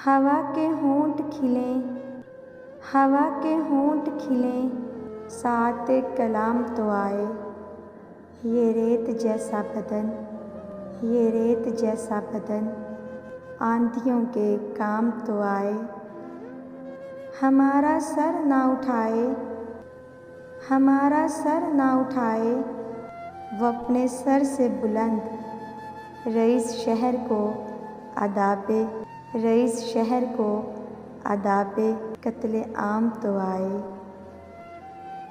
हवा के होंठ खिले, हवा के होंठ खिले, साथ कलाम तो आए। ये रेत जैसा बदन, ये रेत जैसा बदन, आंधियों के काम तो आए। हमारा सर ना उठाए, हमारा सर ना उठाए, वो अपने सर से बुलंद, रईस शहर को अदाबे, रईस शहर को अदाबे कत्ले आम तो आए।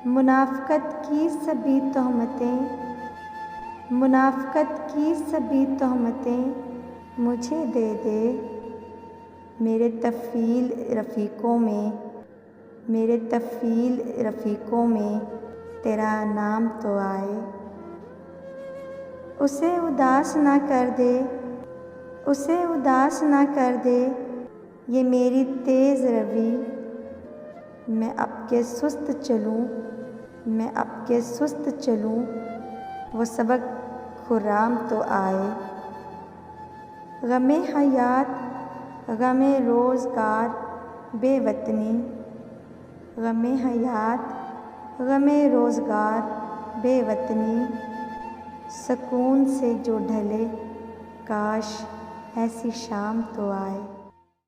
मुनाफ़क़त की सभी तोहमतें, मुनाफ़क़त की सभी तोहमतें मुझे दे दे। मेरे तफ़ील रफ़ीक़ों में, मेरे तफ़ील रफ़ीक़ों में तेरा नाम तो आए। उसे उदास ना कर दे, उसे उदास ना कर दे, ये मेरी तेज़ रवी। मैं अब के सुस्त चलूँ, मैं अब के सुस्त चलूँ, वो सबक खुर्राम तो आए। ग़मे हयात, ग़मे रोज़गार, बेवतनी, ग़मे हयात, ग़मे रोज़गार, बेवतनी, सुकून से जो ढले, काश ऐसी शाम तो आए।